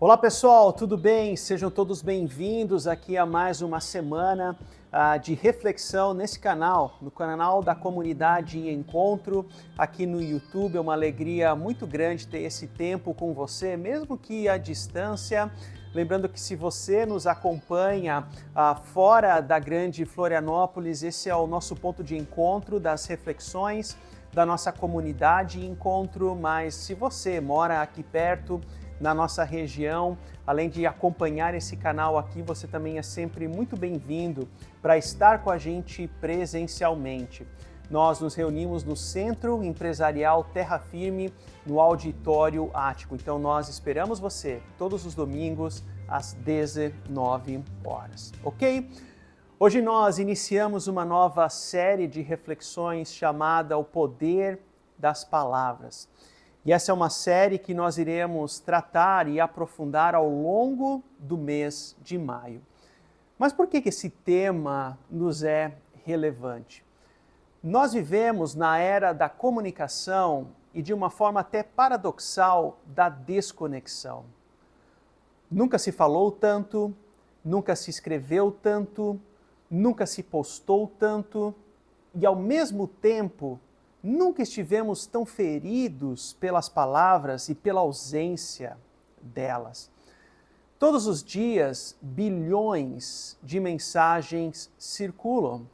Olá pessoal, tudo bem? Sejam todos bem-vindos aqui a mais uma semana de reflexão nesse canal, no canal da Comunidade Encontro, aqui no YouTube. É uma alegria muito grande ter esse tempo com você, mesmo que à distância. Lembrando que se você nos acompanha fora da grande Florianópolis, esse é o nosso ponto de encontro das reflexões da nossa comunidade Encontro, mas se você mora aqui perto, na nossa região, além de acompanhar esse canal aqui, você também é sempre muito bem-vindo para estar com a gente presencialmente. Nós nos reunimos no Centro Empresarial Terra Firme, no Auditório Ático. Então nós esperamos você todos os domingos às 19 horas, ok? Hoje nós iniciamos uma nova série de reflexões chamada O Poder das Palavras. E essa é uma série que nós iremos tratar e aprofundar ao longo do mês de maio. Mas por que esse tema nos é relevante? Nós vivemos na era da comunicação e, de uma forma até paradoxal, da desconexão. Nunca se falou tanto, nunca se escreveu tanto, nunca se postou tanto e, ao mesmo tempo, nunca estivemos tão feridos pelas palavras e pela ausência delas. Todos os dias, bilhões de mensagens circulam.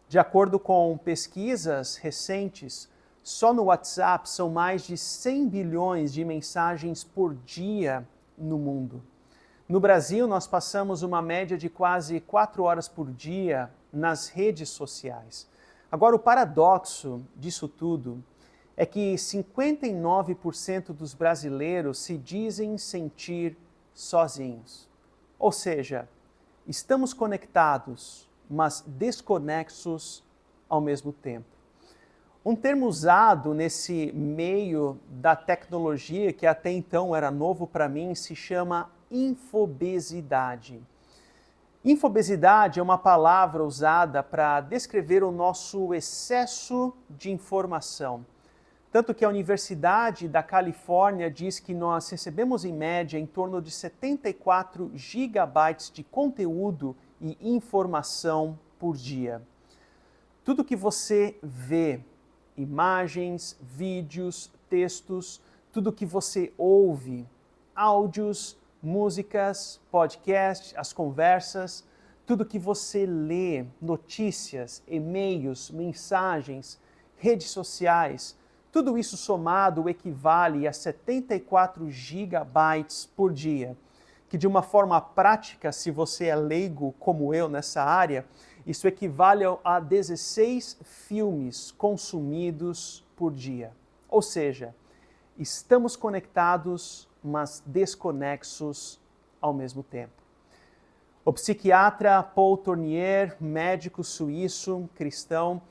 De acordo com pesquisas recentes, só no WhatsApp são mais de 100 bilhões de mensagens por dia no mundo. No Brasil, nós passamos uma média de quase 4 horas por dia nas redes sociais. Agora, o paradoxo disso tudo é que 59% dos brasileiros se dizem sentir sozinhos. Ou seja, estamos conectados, mas desconexos ao mesmo tempo. Um termo usado nesse meio da tecnologia, que até então era novo para mim, se chama infobesidade. Infobesidade é uma palavra usada para descrever o nosso excesso de informação. Tanto que a Universidade da Califórnia diz que nós recebemos em média em torno de 74 gigabytes de conteúdo e informação por dia. Tudo que você vê, imagens, vídeos, textos, tudo que você ouve, áudios, músicas, podcasts, as conversas, tudo que você lê, notícias, e-mails, mensagens, redes sociais, tudo isso somado equivale a 74 gigabytes por dia, que de uma forma prática, se você é leigo como eu nessa área, isso equivale a 16 filmes consumidos por dia. Ou seja, estamos conectados, mas desconexos ao mesmo tempo. O psiquiatra Paul Tournier, médico suíço, cristão,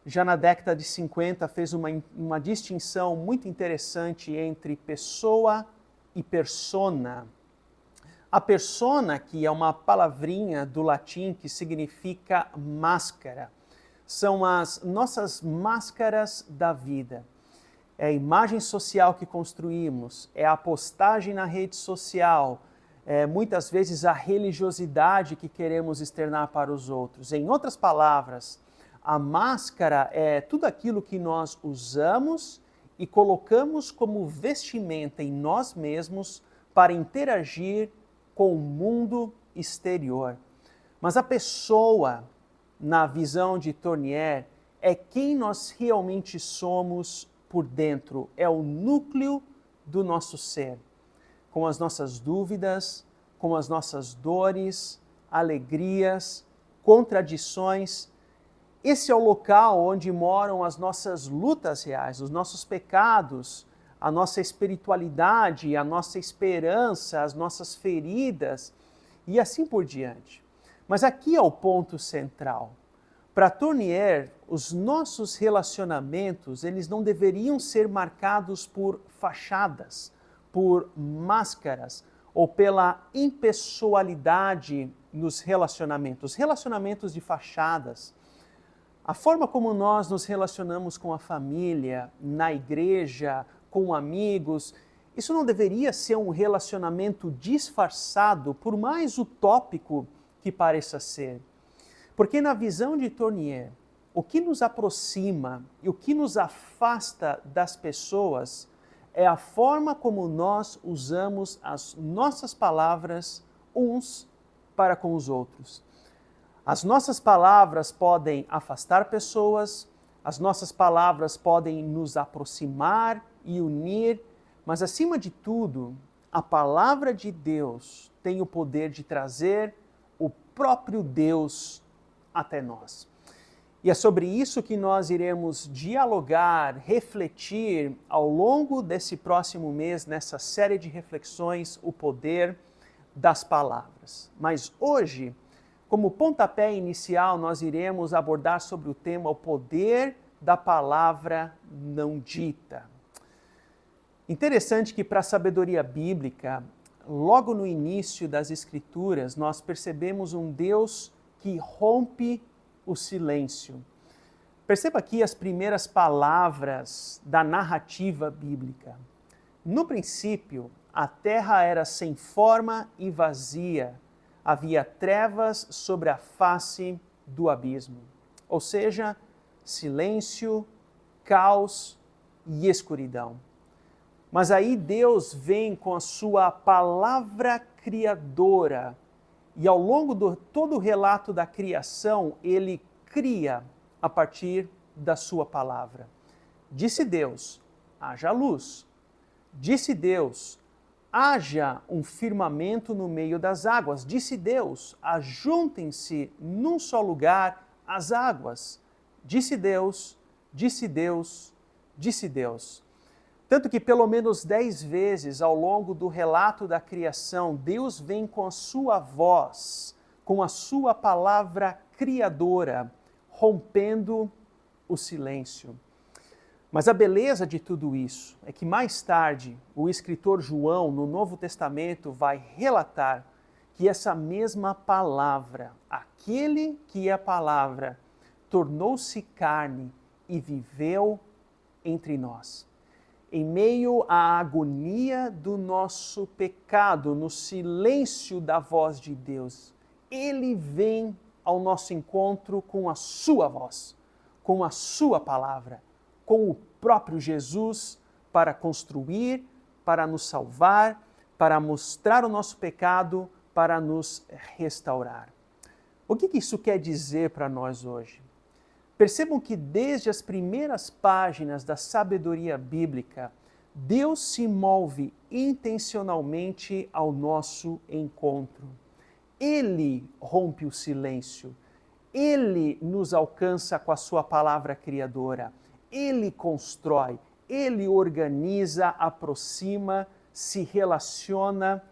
já na década de 50 fez uma distinção muito interessante entre pessoa e persona. A persona, que é uma palavrinha do latim que significa máscara, são as nossas máscaras da vida. É a imagem social que construímos, é a postagem na rede social, é muitas vezes a religiosidade que queremos externar para os outros. Em outras palavras, a máscara é tudo aquilo que nós usamos e colocamos como vestimenta em nós mesmos para interagir com o mundo exterior. Mas a pessoa, na visão de Tournier, é quem nós realmente somos por dentro, é o núcleo do nosso ser, com as nossas dúvidas, com as nossas dores, alegrias, contradições. Esse é o local onde moram as nossas lutas reais, os nossos pecados, a nossa espiritualidade, a nossa esperança, as nossas feridas e assim por diante. Mas aqui é o ponto central. Para Tournier, os nossos relacionamentos, eles não deveriam ser marcados por fachadas, por máscaras ou pela impessoalidade nos relacionamentos, relacionamentos de fachadas. A forma como nós nos relacionamos com a família, na igreja, com amigos, Isso não deveria ser um relacionamento disfarçado, por mais utópico que pareça ser. Porque na visão de Tournier, o que nos aproxima e o que nos afasta das pessoas é a forma como nós usamos as nossas palavras uns para com os outros. As nossas palavras podem afastar pessoas, as nossas palavras podem nos aproximar e unir, mas acima de tudo, a palavra de Deus tem o poder de trazer o próprio Deus até nós. E é sobre isso que nós iremos dialogar, refletir ao longo desse próximo mês, nessa série de reflexões, o poder das palavras. Mas hoje, como pontapé inicial, nós iremos abordar sobre o tema o poder da palavra não dita. Interessante que para a sabedoria bíblica, logo no início das Escrituras, nós percebemos um Deus que rompe o silêncio. Perceba aqui as primeiras palavras da narrativa bíblica. No princípio, a terra era sem forma e vazia. Havia trevas sobre a face do abismo. Ou seja, silêncio, caos e escuridão. Mas aí Deus vem com a sua palavra criadora e ao longo de todo o relato da criação, ele cria a partir da sua palavra. Disse Deus, haja luz. Disse Deus, haja um firmamento no meio das águas. Disse Deus, ajuntem-se num só lugar as águas. Disse Deus, disse Deus, disse Deus. Tanto que pelo menos 10 vezes ao longo do relato da criação, Deus vem com a sua voz, com a sua palavra criadora, rompendo o silêncio. Mas a beleza de tudo isso é que mais tarde o escritor João, no Novo Testamento, vai relatar que essa mesma palavra, aquele que é a palavra, tornou-se carne e viveu entre nós. Em meio à agonia do nosso pecado, no silêncio da voz de Deus, Ele vem ao nosso encontro com a sua voz, com a sua palavra, com o próprio Jesus para construir, para nos salvar, para mostrar o nosso pecado, para nos restaurar. O que isso quer dizer para nós hoje? Percebam que desde as primeiras páginas da sabedoria bíblica, Deus se move intencionalmente ao nosso encontro. Ele rompe o silêncio. Ele nos alcança com a sua palavra criadora. Ele constrói, ele organiza, aproxima, se relaciona.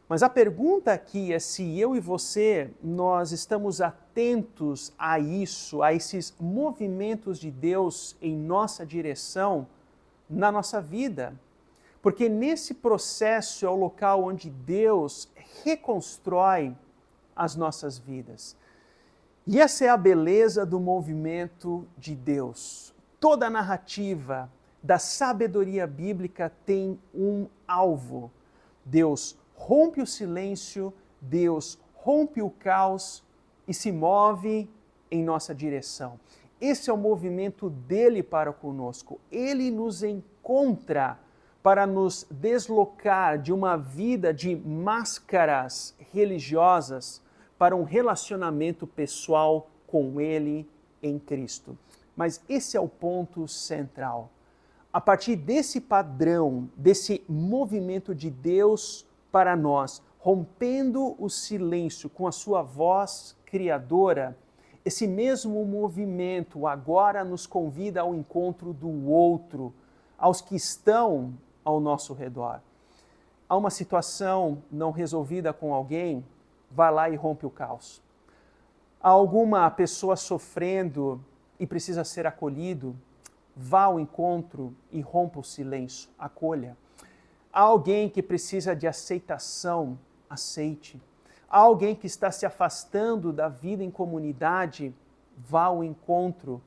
Mas a pergunta aqui é se eu e você, nós estamos atentos a isso, a esses movimentos de Deus em nossa direção, na nossa vida. Porque nesse processo é o local onde Deus reconstrói as nossas vidas. E essa é a beleza do movimento de Deus. Toda a narrativa da sabedoria bíblica tem um alvo. Deus rompe o silêncio, Deus rompe o caos e se move em nossa direção. Esse é o movimento dele para conosco. Ele nos encontra para nos deslocar de uma vida de máscaras religiosas para um relacionamento pessoal com ele em Cristo. Mas esse é o ponto central. A partir desse padrão, desse movimento de Deus para nós, rompendo o silêncio com a sua voz criadora, esse mesmo movimento agora nos convida ao encontro do outro, aos que estão ao nosso redor. Há uma situação não resolvida com alguém, vá lá e rompe o caos. Há alguma pessoa sofrendo e precisa ser acolhido, vá ao encontro e rompa o silêncio, acolha. Há alguém que precisa de aceitação, aceite. Há alguém que está se afastando da vida em comunidade, vá ao encontro.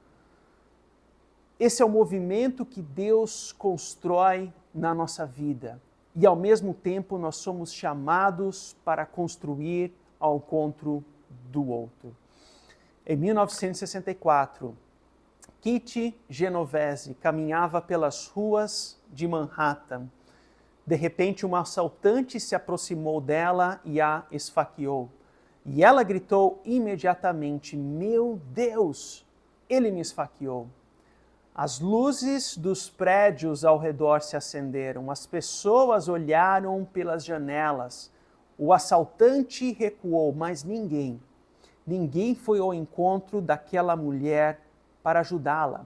Esse é o movimento que Deus constrói na nossa vida. e ao mesmo tempo nós somos chamados para construir ao encontro do outro. Em 1964, Kitty Genovese caminhava pelas ruas de Manhattan. De repente, um assaltante se aproximou dela e a esfaqueou. E ela gritou imediatamente: "Meu Deus, ele me esfaqueou." As luzes dos prédios ao redor se acenderam, as pessoas olharam pelas janelas. O assaltante recuou, mas ninguém foi ao encontro daquela mulher para ajudá-la.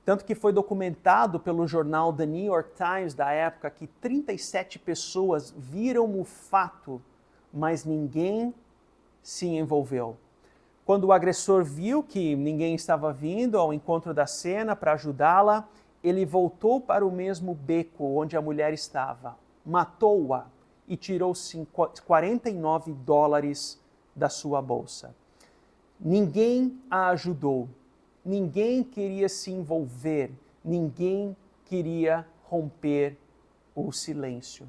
Tanto que foi documentado pelo jornal The New York Times da época que 37 pessoas viram o fato, mas ninguém se envolveu. Quando o agressor viu que ninguém estava vindo ao encontro da cena para ajudá-la, ele voltou para o mesmo beco onde a mulher estava, matou-a e tirou $49 da sua bolsa. Ninguém a ajudou, ninguém queria se envolver, ninguém queria romper o silêncio.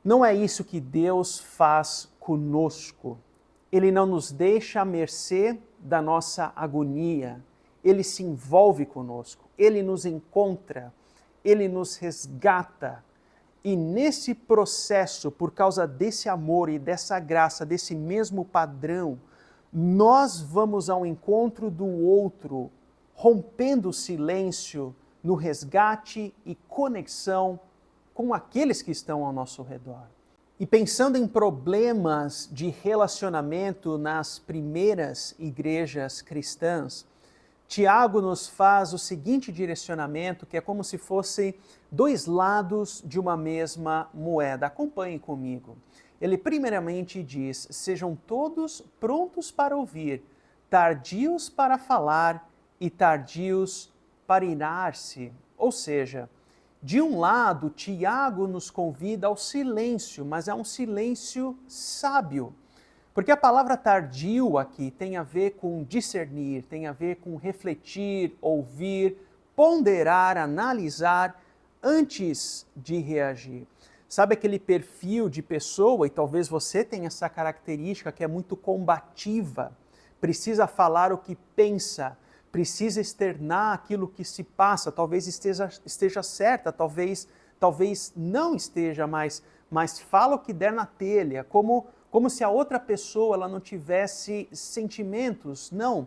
Não é isso que Deus faz conosco. Ele não nos deixa à mercê da nossa agonia. Ele se envolve conosco, ele nos encontra, ele nos resgata. E nesse processo, por causa desse amor e dessa graça, desse mesmo padrão, nós vamos ao encontro do outro, rompendo o silêncio no resgate e conexão com aqueles que estão ao nosso redor. E pensando em problemas de relacionamento nas primeiras igrejas cristãs, Tiago nos faz o seguinte direcionamento, que é como se fossem dois lados de uma mesma moeda. Acompanhem comigo. Ele primeiramente diz: sejam todos prontos para ouvir, tardios para falar e tardios para irar-se. Ou seja, de um lado, Tiago nos convida ao silêncio, mas é um silêncio sábio. Porque a palavra tardio aqui tem a ver com discernir, tem a ver com refletir, ouvir, ponderar, analisar antes de reagir. Sabe aquele perfil de pessoa, e talvez você tenha essa característica que é muito combativa, precisa falar o que pensa, precisa externar aquilo que se passa, talvez esteja certa, talvez não esteja, mas fala o que der na telha, como se a outra pessoa ela não tivesse sentimentos. Não.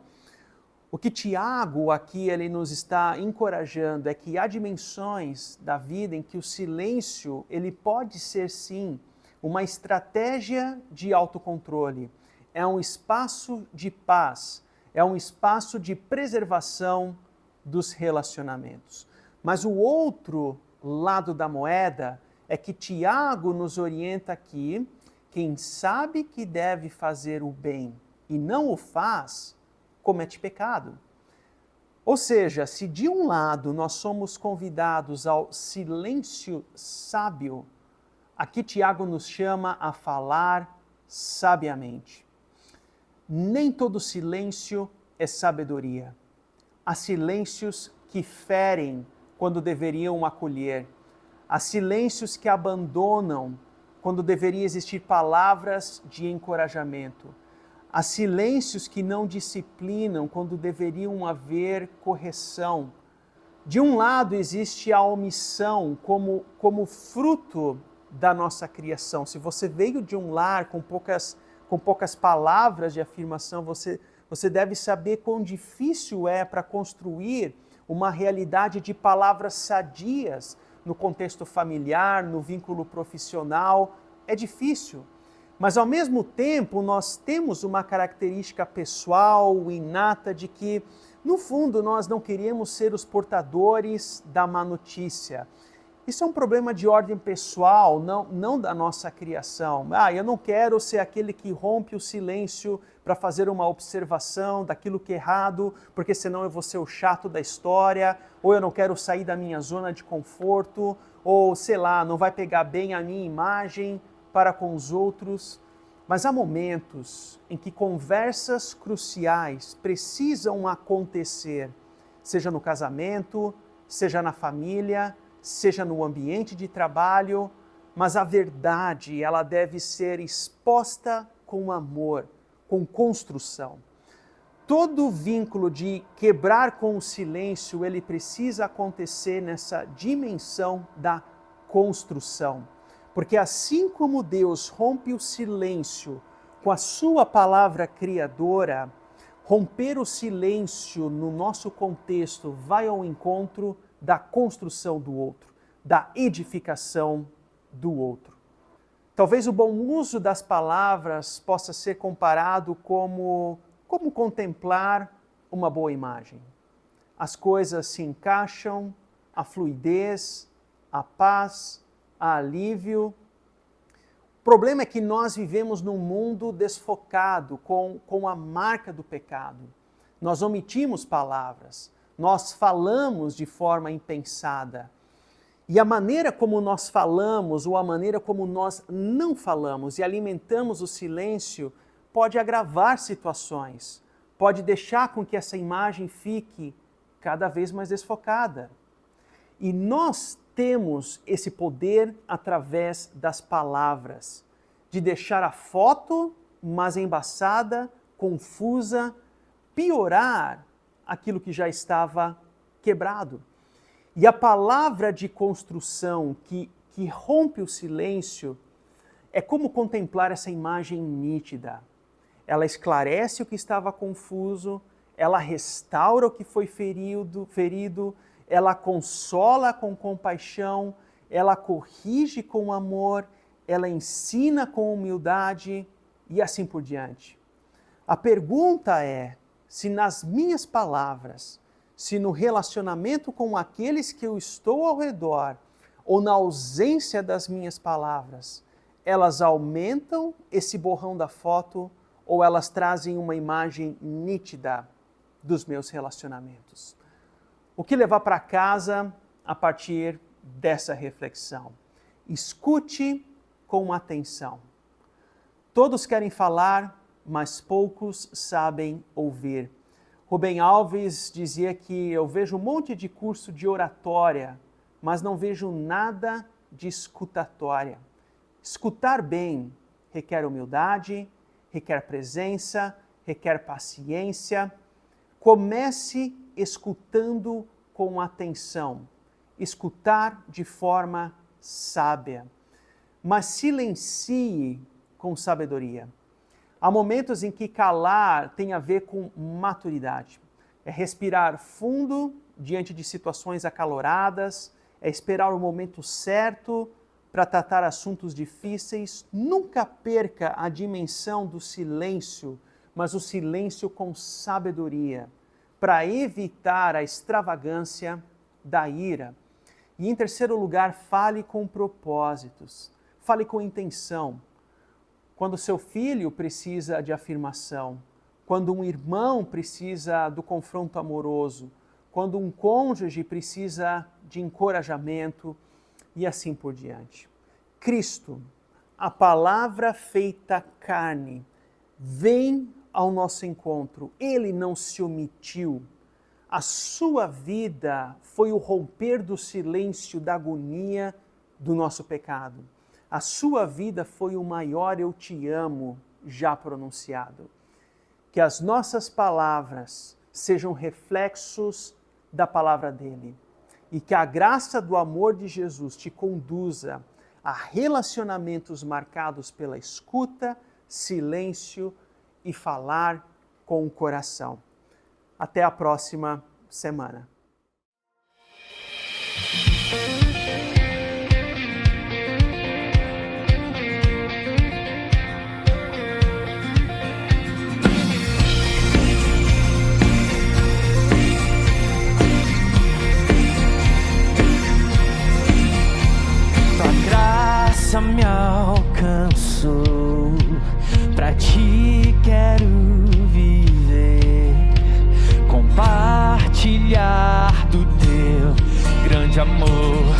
O que Tiago aqui ele nos está encorajando é que há dimensões da vida em que o silêncio ele pode ser sim uma estratégia de autocontrole, é um espaço de paz, é um espaço de preservação dos relacionamentos. Mas o outro lado da moeda é que Tiago nos orienta aqui: quem sabe que deve fazer o bem e não o faz, comete pecado. Ou seja, se de um lado nós somos convidados ao silêncio sábio, aqui Tiago nos chama a falar sabiamente. Nem todo silêncio é sabedoria. Há silêncios que ferem quando deveriam acolher. Há silêncios que abandonam quando deveria existir palavras de encorajamento. Há silêncios que não disciplinam quando deveriam haver correção. De um lado existe a omissão como fruto da nossa criação. Se você veio de um lar com poucas palavras de afirmação, você deve saber quão difícil é para construir uma realidade de palavras sadias no contexto familiar, no vínculo profissional. É difícil. Mas, ao mesmo tempo, nós temos uma característica pessoal, inata, de que, no fundo, nós não queremos ser os portadores da má notícia. Isso é um problema de ordem pessoal, não da nossa criação. Eu não quero ser aquele que rompe o silêncio para fazer uma observação daquilo que é errado, porque senão eu vou ser o chato da história, ou eu não quero sair da minha zona de conforto, ou, sei lá, não vai pegar bem a minha imagem para com os outros. Mas há momentos em que conversas cruciais precisam acontecer, seja no casamento, seja na família, seja no ambiente de trabalho, mas a verdade, ela deve ser exposta com amor, com construção. Todo vínculo de quebrar com o silêncio, ele precisa acontecer nessa dimensão da construção. Porque assim como Deus rompe o silêncio com a sua palavra criadora, romper o silêncio no nosso contexto vai ao encontro da construção do outro, da edificação do outro. Talvez o bom uso das palavras possa ser comparado como contemplar uma boa imagem. As coisas se encaixam, a fluidez, a paz, a alívio. O problema é que nós vivemos num mundo desfocado com a marca do pecado. Nós omitimos palavras, nós falamos de forma impensada. E a maneira como nós falamos ou a maneira como nós não falamos e alimentamos o silêncio pode agravar situações, pode deixar com que essa imagem fique cada vez mais desfocada. E nós temos esse poder através das palavras, de deixar a foto mais embaçada, confusa, piorar aquilo que já estava quebrado. E a palavra de construção que rompe o silêncio é como contemplar essa imagem nítida. Ela esclarece o que estava confuso, ela restaura o que foi ferido, ela consola com compaixão, ela corrige com amor, ela ensina com humildade e assim por diante. A pergunta é, se nas minhas palavras, se no relacionamento com aqueles que eu estou ao redor, ou na ausência das minhas palavras, elas aumentam esse borrão da foto ou elas trazem uma imagem nítida dos meus relacionamentos? O que levar para casa a partir dessa reflexão? Escute com atenção. Todos querem falar, mas poucos sabem ouvir. Rubem Alves dizia que eu vejo um monte de curso de oratória, mas não vejo nada de escutatória. Escutar bem requer humildade, requer presença, requer paciência. Comece escutando com atenção, escutar de forma sábia, mas silencie com sabedoria. Há momentos em que calar tem a ver com maturidade. É respirar fundo diante de situações acaloradas, é esperar o momento certo para tratar assuntos difíceis. Nunca perca a dimensão do silêncio, mas o silêncio com sabedoria, para evitar a extravagância da ira. E em terceiro lugar, fale com propósitos, fale com intenção. Quando seu filho precisa de afirmação, quando um irmão precisa do confronto amoroso, quando um cônjuge precisa de encorajamento e assim por diante. Cristo, a palavra feita carne, vem ao nosso encontro. Ele não se omitiu. A sua vida foi o romper do silêncio, da agonia do nosso pecado. A sua vida foi o maior eu te amo já pronunciado. Que as nossas palavras sejam reflexos da palavra dele. E que a graça do amor de Jesus te conduza a relacionamentos marcados pela escuta, silêncio e falar com o coração. Até a próxima semana. Me alcançou, pra ti quero viver, compartilhar do teu grande amor.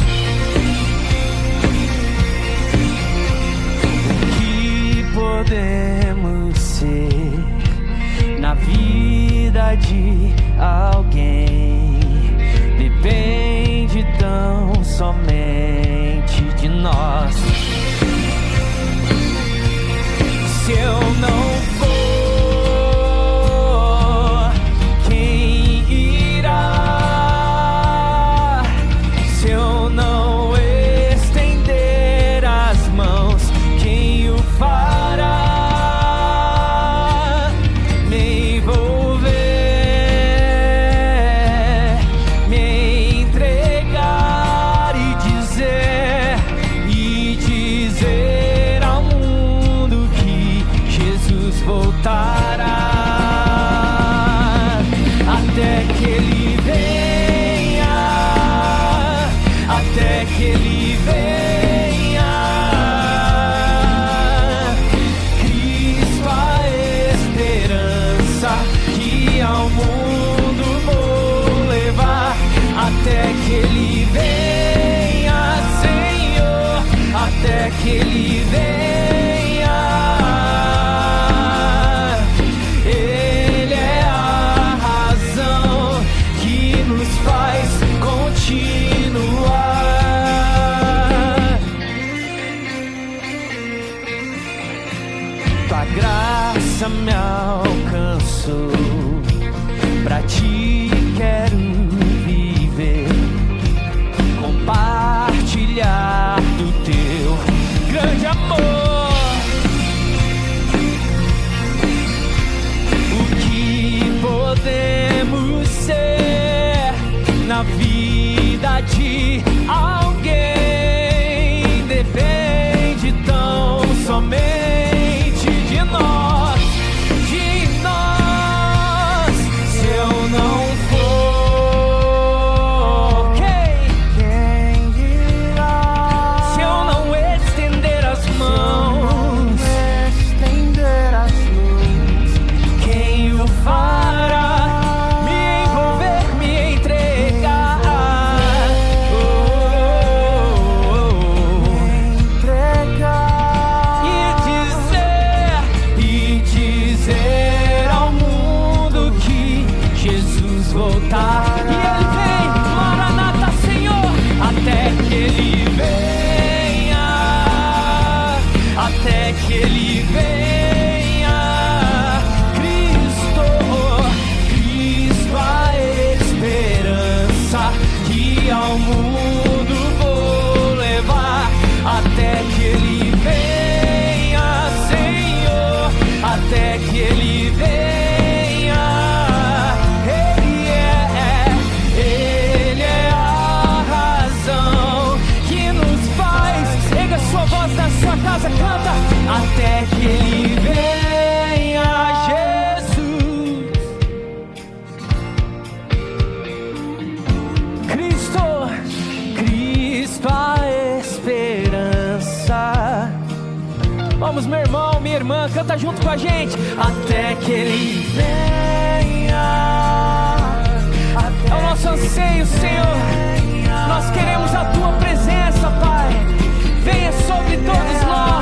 O que podemos ser na vida de alguém depende tão somente de nós. Se eu não for, quem irá? Se eu não estender as mãos, quem o fará? Me envolver, me entregar e dizer ao mundo que Jesus voltará. Até que ele venha, até que ele venha. Cristo a esperança que ao mundo vou levar. Até que ele venha, Senhor, até que ele venha. Ele é a razão que nos faz continuar. Tua graça me alcançou, pra ti quero viver, compartilhar do teu grande amor. O que podemos ser na vida de alguém depende tão somente de nós, de nós. Se eu não for, quem irá? Se eu não estender as mãos, quem o fará? Me envolver, me entregar, e dizer ao mundo que Jesus voltar. E ele vem, Maranata, Senhor, até que ele venha, até que ele venha. Cristo a esperança que ao mundo vou levar. Até que ele venha, Senhor, até que ele venha. Ele é a razão que nos faz. Erga sua voz na sua casa, canta. Até que ele venha, Jesus. Cristo a esperança. Vamos, meu irmão, minha irmã, canta junto com a gente. Até que ele venha. É o nosso anseio, Senhor. Nós queremos a tua presença, Pai. Venha sobre todos nós.